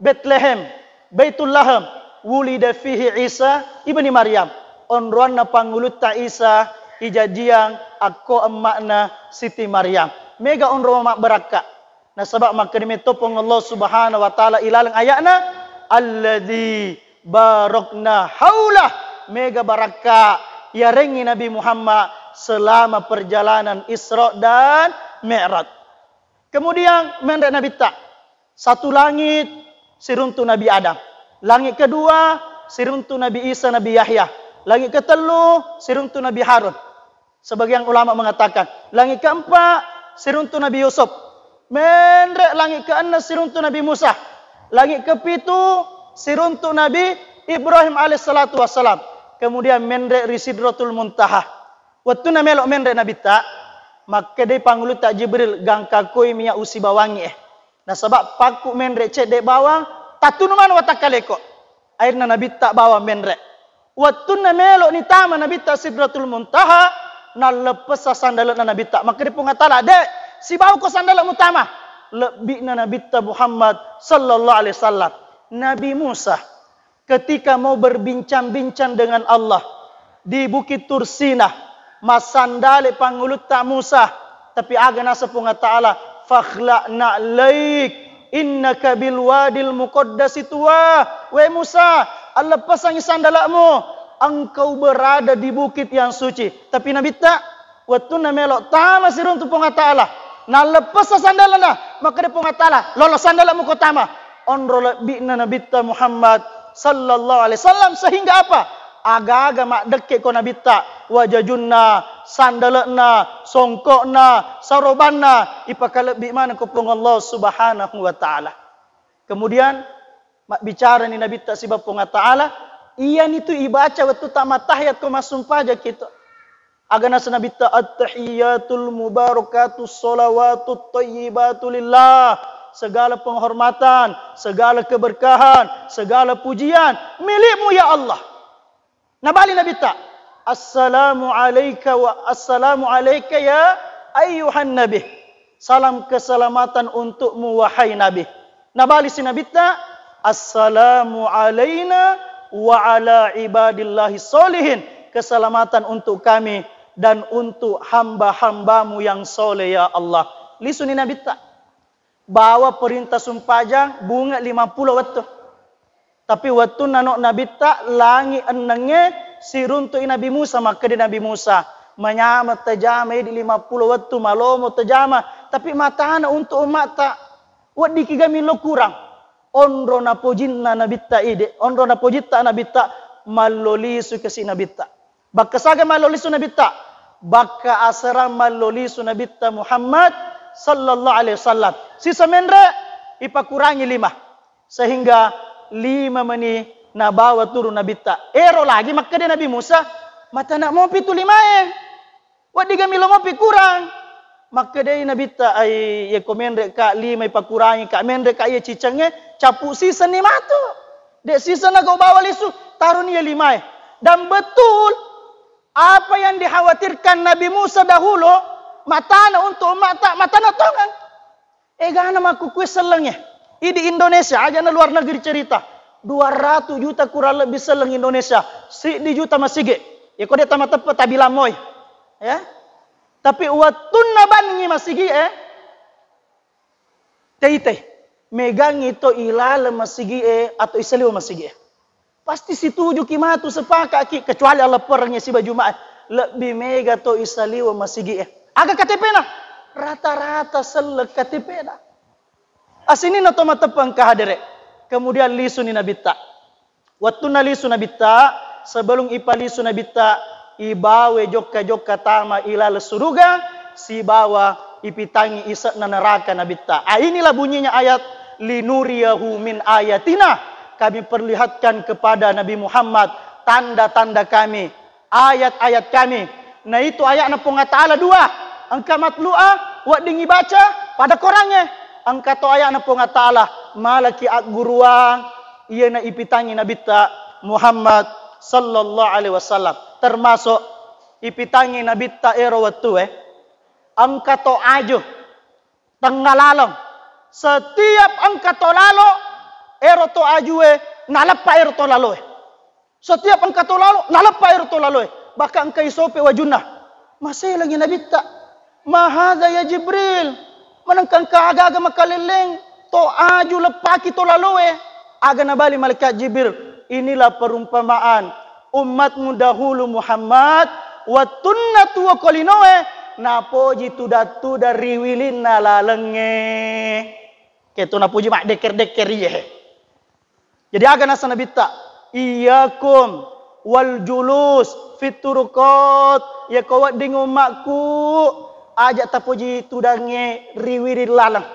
Bethlehem, Baitul Laham, wulida fihi Isa ibni Maryam. Onrona pangulut ta Isa ijajiang aku emakna Siti Maryam. Mega onrona mak beraka. Nah sebab maka dimetopong Allah Subhanahu wa taala ilalang ayatna alladzi barakna haulah, mega baraka ya rengi Nabi Muhammad selama perjalanan Isra dan Mi'raj. Kemudian mendak Nabi tak satu langit siruntu Nabi Adam, langit kedua siruntu Nabi Isa Nabi Yahya, langit ketelu siruntu Nabi Harun. Sebagian ulama mengatakan langit keempat siruntu Nabi Yusuf, mendak langit keenam siruntu Nabi Musa, langit kepitu siruntu Nabi Ibrahim alaihissalatu wassalam. Kemudian mendek Sidratul Muntaha. Waktu na melok mendek Nabi tak, maka dia panggul tak Jibril gangkakoi minyak usi bawangi Nah sebab paku mendek cek dek bawang, tatunuman watakaleko. Akhirnya Nabi tak bawa mendek. Waktu na melok ni tama Nabi tak Sidratul Muntaha, na lepas sandalat na Nabi tak. Maka dia pengatala, dek, si bau ko sandalat mutama. Lebih na Nabi tak Muhammad sallallahu alaihi wasallam. Nabi Musa ketika mau berbincang-bincang dengan Allah di Bukit Tursina, masandale pangulut ta Musa, tapi aga nasa punga ta'ala, fakhla'na laik, innaka bilwadil muqaddasi tuwa. We Musa, Allah pasang sandalakmu, engkau berada di bukit yang suci. Tapi Nabi tak, waktu na melok tama sirun tu punga ta'ala, na lepas sandalana, maka dia punga ta'ala, lolos sandalakmu kau tama. Onro lebihna Nabi Muhammad sallallahu alaihi wasallam sehingga apa? Aga-aga mak deke ko Nabi ta wajajunna sandalna songkokna sarobanna ipaka lebih mana ko pung Allah Subhanahu wa taala. Kemudian mak bicara ni Nabi ta sibab pung taala iya nitu ibaca waktu tamat tahiyat ko masumpa aja kita. Aga nas Nabi ta at-tahiyatul mubarakatus shalawatut thayyibatu lillah. Segala penghormatan, segala keberkahan, segala pujian milikmu ya Allah. Nabali Nabi ta, assalamu alayka wa assalamu alayka ya ayyuhan nabi. Salam keselamatan untukmu wahai Nabi. Nabali si Nabi ta, assalamu alayna wa ala ibadillahi solihin. Keselamatan untuk kami dan untuk hamba-hambamu yang soleh ya Allah. Lisuni Nabi ta. Bawa perintah sumpajang bunga 50 waktu. Tapi waktu nanok Nabi tak langit enengnya siruntu Nabi Musa, maka di Nabi Musa menyama tajama di 50 waktu malomo tajama. Tapi mata anak untuk umat tak wadi kigami lo kurang. Onro na pojinna Nabi tak ide, onro na pojita Nabi tak malolisu kasi Nabi tak. Baka saga malolisu Nabi tak, baka asara malolisu Nabi tak Muhammad sallallahu alaihi wasallam. Sisa mendra ipakurangi 5 sehingga 5 meni na bawa turun Nabi ta. Ero lagi maka dia Nabi Musa, mata nak mopi tu 5 Wadi kami mopi kurang. Maka dia Nabi ta ai ye komendre ka 5 pakurangi ka mendre ka ye cicangnya capu season ni matu. Dek season nak bawa lisu taruh ni 5 Dan betul apa yang dikhawatirkan Nabi Musa dahulu matana untuk matana tongan. Gana maku kue selengnya. Di Indonesia aja na luar negeri cerita. 200 juta kurang lebih seleng Indonesia. Di juta masih ya kau dia tamat tepat tabila moy. Ya. Tapi watun nabangi masih tei megang itu ilal masih atau isaliu masih pasti situju kimatu sepakat kecuali Allah perangnya si baju mak lebih mega to isaliu masih agak KTP na rata-rata selek KTP na asini na toma tepang kahadere kemudian lisu ni nabita watun na lisu nabita sebelum ipalisu nabita ibawe jokka tama ilal suruga si bawa ipitangi isak na neraka nabita. Inilah bunyinya ayat linuriyahu min ayatina. Kami perlihatkan kepada Nabi Muhammad tanda-tanda kami, ayat-ayat kami. Nah itu ayat na ponga ta'ala 2. Angka matlu'a wa dingi baca pada korangnya. Angka to ayat na ponga ta'ala malaki ak guruang iya na ipitangi nabita Muhammad sallallahu alaihi wasallam. Termasuk ipitangi Nabi ta'ero waktu angka to ajo tenggalalong setiap angka to lalo ero to ajue nalapa ero to lalo setiap angka to lalo nalapa ero to lalo bahkan angka isope wajunah masih lagi Nabi ta mahadha ya Jibril manangkang kaaga makaleleng to aju lepaki to lalo aga nabali malaikat Jibril inilah perumpamaan umatmu dahulu Muhammad watunnatu wa qalinoe napoji tudatu dari wilin nalalenge ketu napoji mak deker-deker ye jadi aga nasa nabita iyakum wal julus fiturukot ya kawat dingu makku ajak tapoji tudange riwilin lalang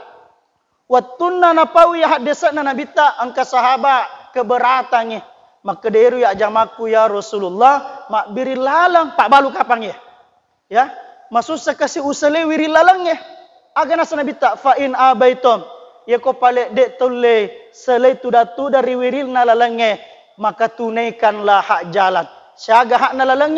watunna napawi hadesana nabita angka sahabat keberatannya maka deru ya jamaku ya Rasulullah mak biri lalang pak balu kapang ya masuk sekasih usale wiri lalang aga nasa Nabi tak fa in abaitum ya ko pale dek tole selai tudatu dari wiril na lalang maka tunaikanlah hak jalan siaga hak na lalang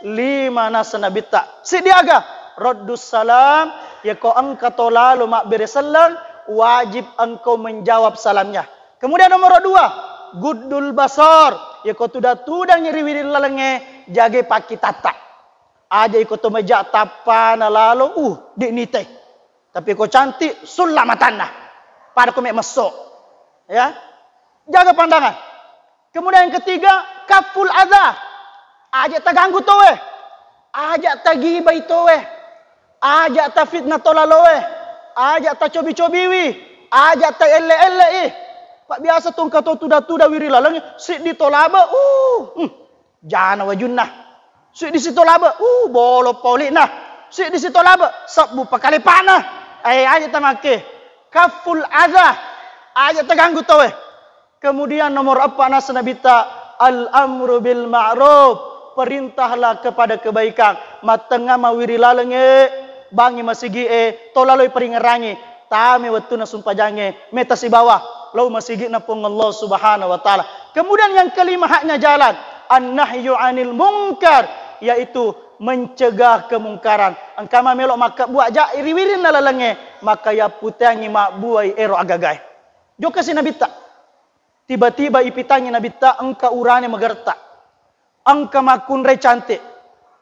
5 nasa Nabi tak si diaga raddus salam ya ko angka tolalu mak biri salam wajib engkau menjawab salamnya kemudian nomor 2 Guddul basar ya ko tudang nyeri lalenge jage paki tata aja ikut meja tapana lalu di nite tapi ko cantik sulamatana pada ko mek mesok ya jaga pandangan kemudian yang ketiga kaful adza aja taganggu towe aja tagibai towe aja ta fitnah tolalowe aja ta cobi-cobiwi aja ta elle Pak biasa tong kato tuda wiri lalang si di tolaba jana wajunnah si di situ laba bolo polina si di situ laba sabbu pakale pana aja tamake kaful adza aja terganggu towe kemudian nomor 4 nasa nabita al amru bil ma'ruf perintahlah kepada kebaikan matengah mawiri lalang bangi masigi tolaloi peringerangi tame watuna sumpajange meta si bawah lau masih gina pun Allah subhanahu wa ta'ala. Kemudian yang kelima haknya jalan. An-nahyu anil munkar. Yaitu mencegah kemungkaran. Angkama melok maka buat jairi wirin nalalangnya. Maka ya putangi mak buai ero agagai. Joka si Nabi tak. Tiba-tiba ipitangi Nabi tak. Angka urane magertak. Angka makun re cantik.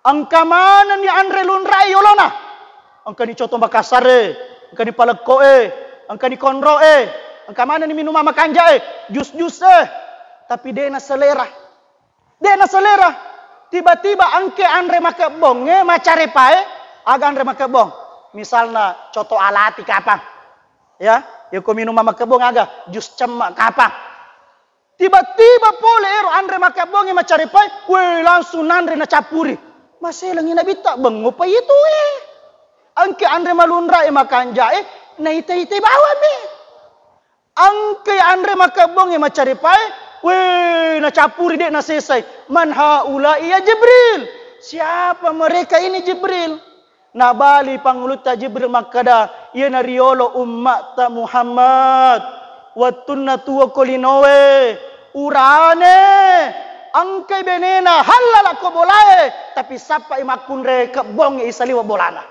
Angka mana ni andre lunrai yolona. Angka ni coto bakasare. Angka ni palekoe. Angka ni konroe. Angka mana ni minum mama kanja jus-jus tapi dia na selera. Tiba-tiba angke andre makabong macare pae aga andre makabong. Misalnya contoh alati kapang. Ya, ko minum mama kabong aga jus cemak kapang. Tiba-tiba pole ero andre makabong macare pae, langsung andre na capuri. Masih langi nabi tak bengo pa itu Angke andre malunra makanja na ite bawa me. Angke andre makabong macari pae Weh, na capuri dek na selesai. Man haula'i ya Jibril. Siapa mereka ini Jibril? Na bali panguluta Jibril makada ia na riolo ummat ta Muhammad. Wattunna tuwa kolinowe urane angkai benena halala ko bolae tapi sapa imakunre kebong isaliwa bolana.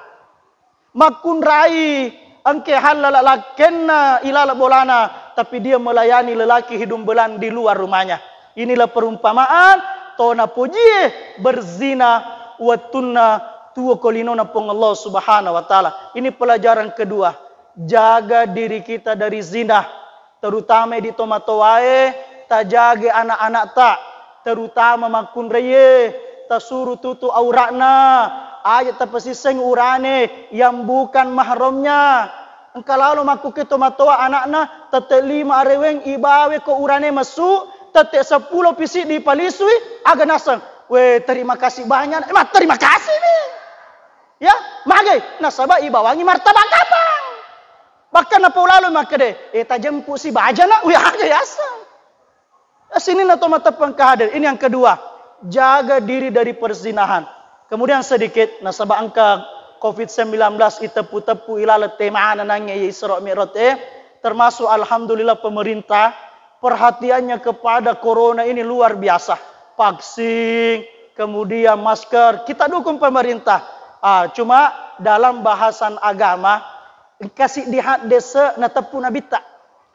Makun rai angke halala lakenna ilala bolana tapi dia melayani lelaki hidung belang di luar rumahnya. Inilah perumpamaan tona puji berzina watunna tuwa kolinona pong Allah Subhanahu wa taala. Ini pelajaran kedua. Jaga diri kita dari zina, terutama di tomatoae, tajage anak-anak tak, terutama makun reye, tasuru tutu auratna, ayat tapasiseng urane yang bukan mahramnya. Engkau lalu maku ke tomatoa anakna, tete 5 areweng ibawe ko urane masuk, tete 10 pisik di palisui, agak nasang. Weh, terima kasih banyak. Terima kasih nih. Ya, magai, nasabah ibawangi martabak kapang. Bahkan apa lalu maka deh, tajempu si baja nak, wih ada yasa. Sini na tomata pengkahadir. Ini yang kedua, jaga diri dari perzinahan. Kemudian sedikit, nasabah angka COVID-19 itepu-tepu ilala temaan nangnya Isra Mi'raj termasuk alhamdulillah pemerintah perhatiannya kepada corona ini luar biasa. Vaksin, kemudian masker, kita dukung pemerintah. Cuma dalam bahasan agama kasih dihat desa na tepu nabita.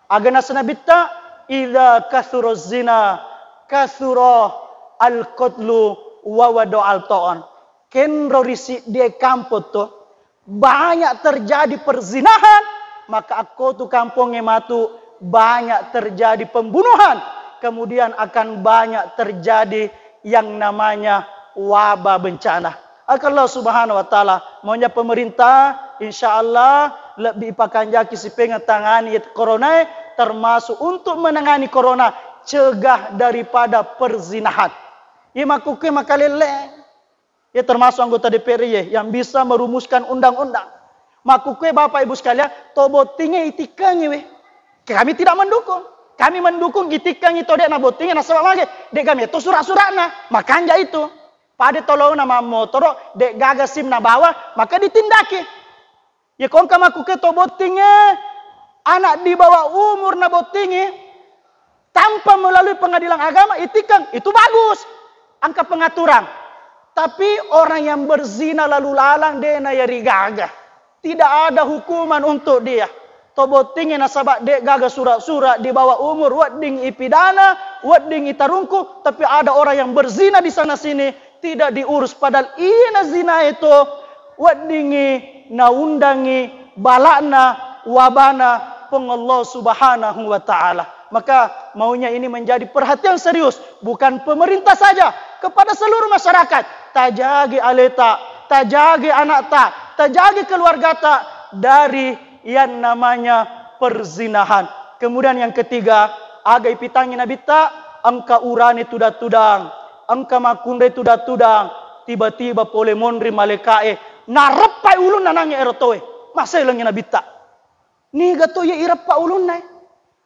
Agana senabita idza kasura zina kasura al-qatlu wa wadu al-ta'an. Kenro risi dia kampung tu banyak terjadi perzinahan, maka aku tu kampungnya matu banyak terjadi pembunuhan, kemudian akan banyak terjadi yang namanya wabah bencana. Allah Subhanahu wa taala maunya pemerintah insyaallah lebih pakan jaki si pengatangani corona termasuk untuk menangani corona, cegah daripada perzinahan. Ia makuke makalele. Ya termasuk anggota DPR yang bisa merumuskan undang-undang. Makuke Bapak Ibu sekalian, tobotinge itikannya weh. Kami tidak mendukung. Kami mendukung itikannya todek na botinge na sebab lagi. Dek kami itu surat-suratna, makanya itu. Pada tolong nama motor, dek gagas sim na bawah, maka ditindaki. Ya kong kamakuke tobotinge anak di bawah umur na botinge tanpa melalui pengadilan agama itikan, itu bagus. Angka pengaturan. Tapi orang yang berzina lalu lalang dia na yari gaga. Tidak ada hukuman untuk dia. Tobotinge nasabak dek gaga surat-surat di bawah umur wadding ipidana, wadding itarungku, tapi ada orang yang berzina di sana sini tidak diurus padahal ina zina itu waddingi naundangi balakna wabana peng Allah Subhanahu wa taala. Maka maunya ini menjadi perhatian serius bukan pemerintah saja kepada seluruh masyarakat. Tajagi aleta, tajagi anak tak, tajagi keluarga tak dari yang namanya perzinahan. Kemudian yang ketiga, agai pitangi nabi tak, angka urani tudang, angka makunde tudang, tiba-tiba pole mondri malekae, narepai ulun nanangi erotoe, masa ilangi nabi tak. Ni gato ya irapa ulun nai,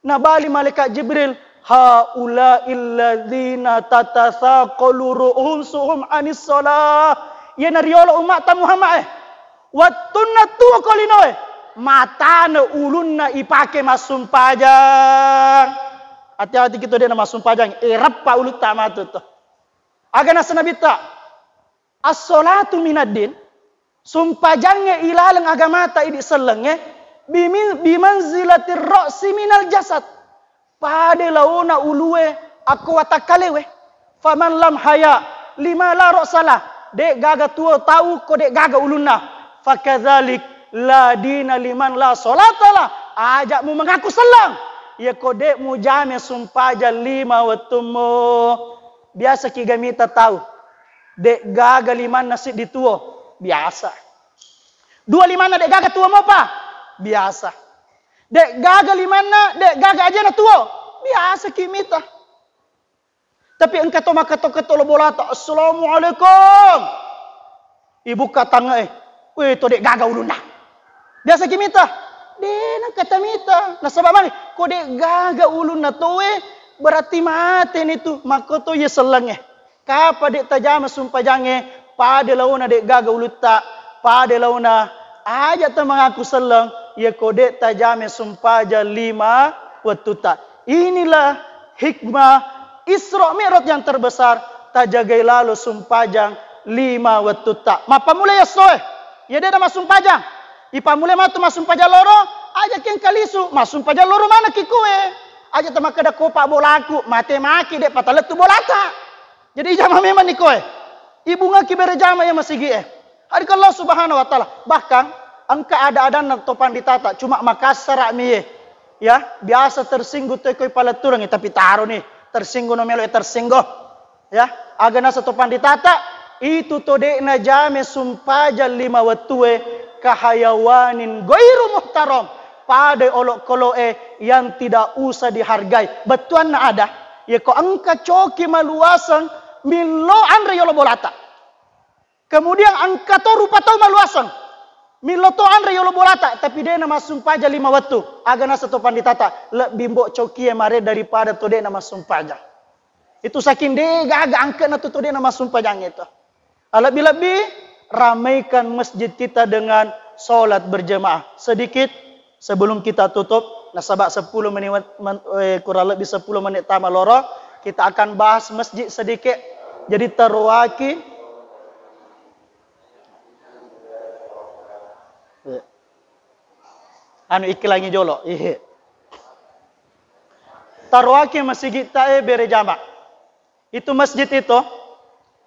nabali malaikat Jibril. Haula illadzina tatasaqalu ru'usuhum anis shalah. Ya nariolo umat ta Muhammad wattunna tu kolinoe matana ulunna ipake masum pajang. Hati-hati kita dia masum pajang irappa ulut ta matu to. Agana sanabita as-salatu minaddin sumpajangnya ilalang agama ta idi selenge bimanzilatir ra'si minal jasad. Pada launa ulue aku watakalewe faman lam haya lima la ra'salah dek gaga tua tahu ko dek gaga ulunna fakadzalik la dina liman la salatalah ajakmu mengaku selang ya ko dek mu jame sumpaja 5 watumu biasa ki gamita tahu dek gaga liman nasi dituo biasa 25 dek gaga tua mo pa biasa. Dek gagal limana, dek gagal aja na tuo. Biasa kimita. Tapi engkau to makato lo bolata. Assalamualaikum. Ibu katanga weh to dek gagal uluna. Biasa kimita. Dena kata mita. Nasabab mali. Ko dek gagal uluna to berarti mati itu makoto ye selenge kapa dek tajama sumpah jange pada launa dek gaga ulutta pada launa aja ta mengaku seleng ye kode tajame sumpah ja 5 watuta. Inilah hikmah Isra Mi'raj yang terbesar tajagai lalu sumpajang 5 watuta. Mapa mulai ya soe ya dia nama sumpajang ipa mulai matu masumpajang loro aja ken kalisu masumpajang loro mana kikue aja tema kada kopak bolaku mate maki dek pataletu bolata. Jadi jama memang ni koe. Ibu ngaki berjama ya masih gie. Hari Allah Subhanahu wa taala bahkan angka ada nak topan ditata cuma Makassar mie. Ya, biasa tersinggung teh koi paleturang tapi taruh nih tersinggung no melo tersinggung. Ya, agana topan ditata itu tode na jame sumpaja 5 watue kahayawanin goiru muhtaram pada olok koloe yang tidak usah dihargai. Betuan na ada ya ko angka coki maluasan milo andre yolo bolata. Kemudian angka to rupa to maluasan milo to andre yolo bolata tapi dia nama sumpaja 5 watu agana setopan ditata lebih mbok coki mare daripada to dia nama sumpaja. Itu saking dia gaga angka na to dia nama sumpaja itu. Lebih-lebih ramaikan masjid kita dengan salat berjemaah. Sedikit sebelum kita tutup, nasabak 10 menit kurang lebih 10 menit tama loro, kita akan bahas masjid sedikit. Jadi terwaki iklangi jolo. Tarwaki masjid kita berjamaah. Itu masjid itu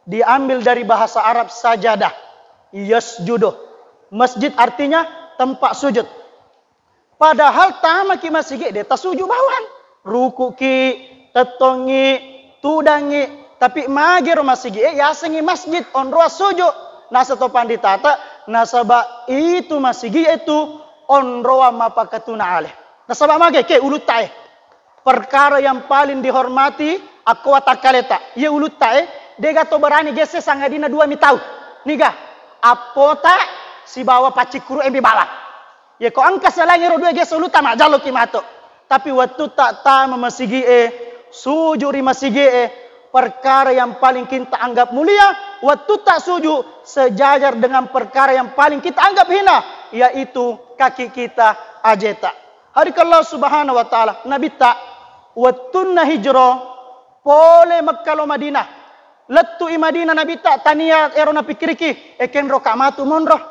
diambil dari bahasa Arab sajadah. Yasjudu. Masjid artinya tempat sujud. Padahal tamaki masjid dia tasujud bawan. Ruku ki, tetongi, tudangi, tapi magir masjid ya sengi masjid onroa sujud. Nasa topan ditata, nasaba itu masjid itu onroa mapakatuna aleh. Nasaba mage ke ulutai. Perkara yang paling dihormati aku atakaleta. Ye ulutai dega to berani gese sangadina 2 mitau. Niga apota si bawa pacikuru embi bala. Ya ko angka salangi ro 2 gese uluta ma jalo kimato. Tapi waktu tak tama masigi sujuri masigi perkara yang paling kita anggap mulia, waktu tak sujud sejajar dengan perkara yang paling kita anggap hina, yaitu kaki kita ajeta. Hari Allah Subhanahu wa taala Nabi tak waktu hijrah pole Makkah lo Madinah. Letu i Madinah Nabi tak tania erona pikiriki ken rokamatu monroh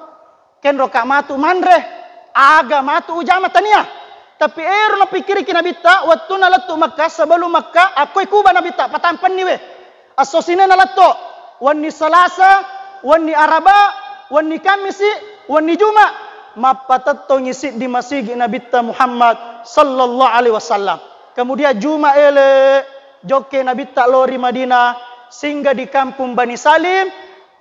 ken rokamatu manre aga matu ujama tania tapi erona pikiriki Nabi tak waktu na letu Makkah sebelum Makkah aku kuba Nabi tak patampan niwe asosine na letu wani salasa wani araba wani kamisi wani juma mapatatto ngisi di masjid Nabi Muhammad sallallahu alaihi wasallam. Kemudian juma ele joke Nabi tak lori Madinah sehingga di kampung Bani Salim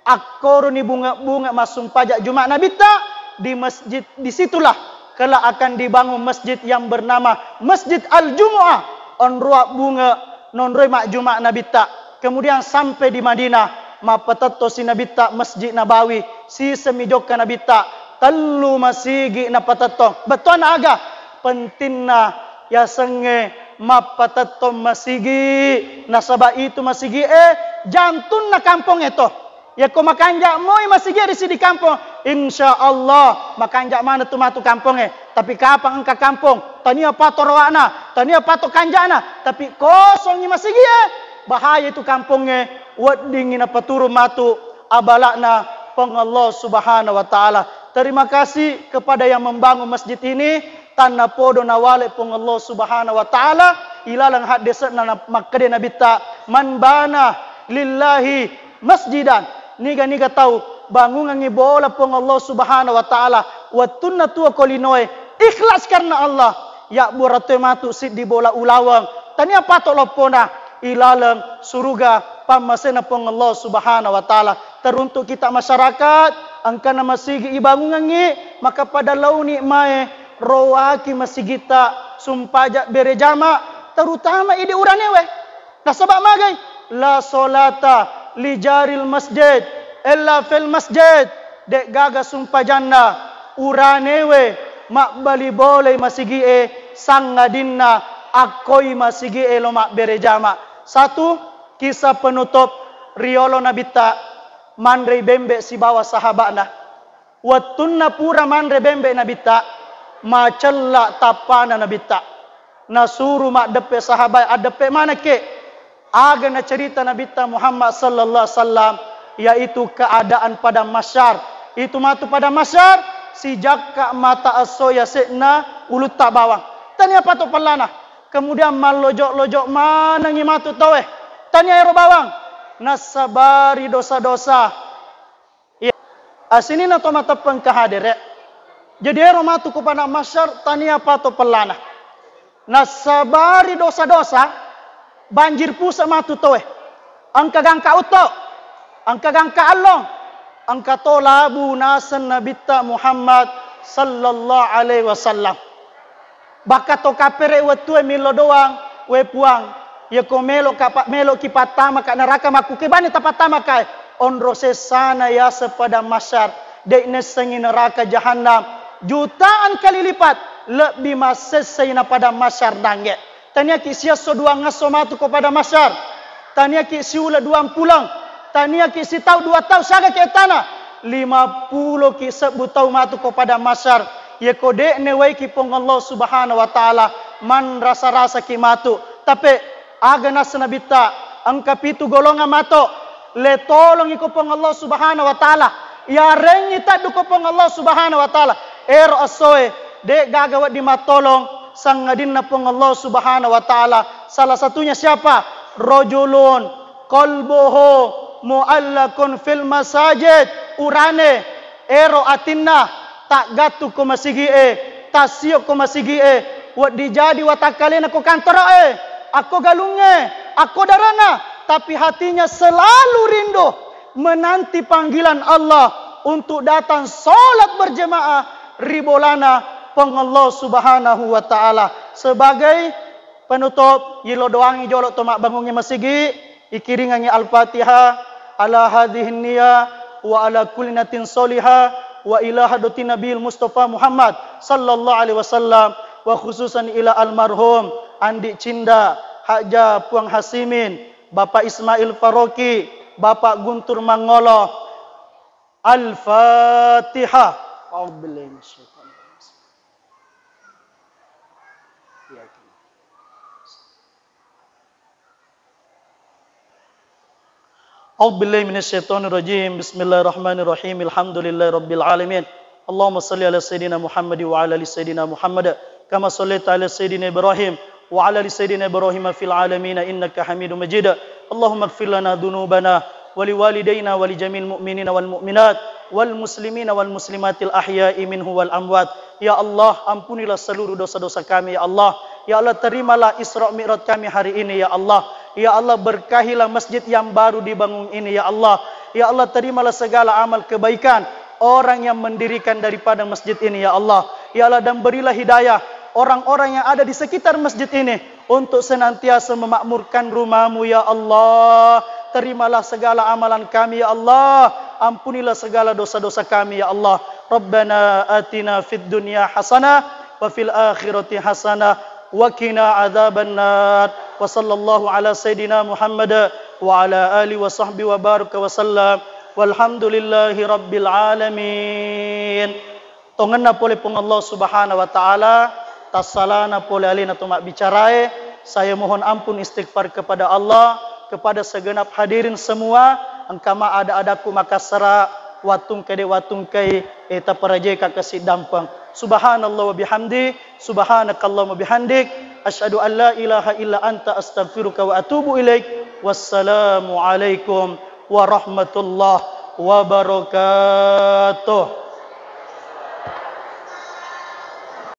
akoroni bunga-bunga masung pajak Jumat Nabi tak di masjid disitulah kelak akan dibangun masjid yang bernama Masjid Al-Jumu'ah onroa bunga nonroi mak Jumat Nabi tak. Kemudian sampai di Madinah mapatatto si Nabi tak Masjid Nabawi si semijokka Nabi tak tellu masigi na patatto beton aga pentinna ya senge mapatatto masigi nasaba itu masigi jantun na kampung itu ya ko makanja moy masigi di kampung insyaallah makanja mana tu matu kampung tapi kapang engka kampung tania pato rawana tania pato kanjana tapi kosong ni masigi bahaya itu kampungnya wadingin apa turu matu abalakna peng Allah Subhanahu wa taala. Terima kasih kepada yang membangun masjid ini tanna podo nawale peng Allah Subhanahu wa taala ilalang had desa na makkade Nabi ta man bana lillahi masjidan niga tahu bangunan ni bola peng Allah Subhanahu wa taala wa tunna tu kolinoe ikhlas karena Allah ya burate matu sid di bola ulawang tania pato lopona ilalang suruga pamasena peng Allah Subhanahu wa taala. Teruntuk kita masyarakat angkana masigi ibangungangi maka pada launi mae roaki masigita sumpaja berejama terutama ide uranewe nasabak magai la solata li jaril masjid illa fil masjid dek gaga sumpajanna uranewe mak bali boleh masigi sangadinna akoi masigi eloma berejama. Satu, kisah penutup riolo nabita mandre bembe si bawa sahabatna. Watunna pura mandre bembe nabita macella tapana nabita. Nasuru mak depe sahabat adepe mana ke? Aga na cerita nabita Muhammad sallallahu alaihi wasallam, yaitu keadaan pada masyar. Itu matu pada masyar si jakka mata asoya sekna ulut tak bawang. Tanya apa tu pelana? Kemudian malojok-lojok mana ngimatu tawe? Tanya ero bawang. Nasabari dosa-dosa. Ya. Asini na to mata pengkahadir. Jadi ero matu kepada masyar tanya apa tu pelana? Nasabari dosa-dosa banjir pusa matu tawe. Angka gangka uto. Angka gangka allong. Angka tolabu nasan nabita Muhammad sallallahu alaihi wasallam. Baka to kapere wetue milo doang we puang ye ko melok ki patama ka neraka maku ke bani tapatama kai onro sesana ya sepada masyar de nesengi neraka jahanam jutaan kali lipat lebih masesena pada masyar dange. Tania ki sia so dua ngaso matu kepada masyar. Tania ki siula 20. Tania ki si tau 2 tau saga ke tanah 50 ki sebutau matu kepada masyar. Ye kode ne wai ki pong Allah Subhanahu wa taala man rasa-rasa ki matu. Tapi aga nas nabita angka pitu golongan mato le tolong iko pong Allah Subhanahu wa taala. Ya rengi tadu ko pong Allah Subhanahu wa taala. Ero asoe de gagawat di matolong sang ngadinna pong Allah Subhanahu wa taala. Salah satunya siapa? Rajulun qalbuhu muallakun fil masajid. Urane ero atinna tak gatu ko masigi tasio ko masigi wat dijadi watakalena ko kantor aku galunge aku darana tapi hatinya selalu rindu menanti panggilan Allah untuk datang solat berjemaah ribolana peng Allah Subhanahu wa taala. Sebagai penutup yilo doangi jolok tomak bangunnya masigi ikiringannya Al-Fatihah ala hadhihi niyya wa ala kulli natin solihah wa ila hadati Nabil Mustafa Muhammad sallallahu alaihi wasallam wa khususan ila almarhum Andi Cinda Haja Puang Hasimin, Bapak Ismail Faroki, Bapak Guntur Mangolo. Al-Fatihah. A'udzubillahi minasyaitonir rajim. A'udzubillahi minasyaitonir rajim. Bismillahirrahmanirrahim. Alhamdulillahirabbil alamin. Allahumma shalli ala sayidina Muhammad wa ala ali sayidina Muhammad kama shallaita ala sayidina Ibrahim wa ala ali sayidina Ibrahim fil alamin innaka Hamidum Majid. Allahumma ighfir lana dhunubana wa liwalidayna wa li jamil mu'minina wal mu'minat wal muslimina wal muslimatil ahya'i minhu wal amwat. Ya Allah, ampunilah seluruh dosa-dosa kami ya Allah. Ya Allah, terimalah Isra Mi'raj kami hari ini ya Allah. Ya Allah, berkahilah masjid yang baru dibangun ini ya Allah. Ya Allah, terimalah segala amal kebaikan orang yang mendirikan daripada masjid ini ya Allah. Ya Allah, dan berilah hidayah orang-orang yang ada di sekitar masjid ini untuk senantiasa memakmurkan rumah-Mu ya Allah. Terimalah segala amalan kami ya Allah. Ampunilah segala dosa-dosa kami ya Allah. Rabbana atina fid dunya hasanah wa fil akhirati hasanah wa qina adzabannar. Wa sallallahu ala sayidina Muhammad wa ala alihi wa sahbihi wa baraka wa sallam. Walhamdulillahi rabbil alamin. Tongana pole pong Allah Subhanahu wa taala, tasalana pole alina tumak bicarae. Saya mohon ampun istighfar kepada Allah, kepada segenap hadirin semua. Angkama ada-adaku makasara watung kai eta parajeka kasih dampang. Subhanallah wa bihamdi, subhanakallah wa bihamdik, asyhadu an la ilaha illa anta astaghfiruka wa atubu ilaik. Wassalamu alaikum warahmatullahi wabarakatuh.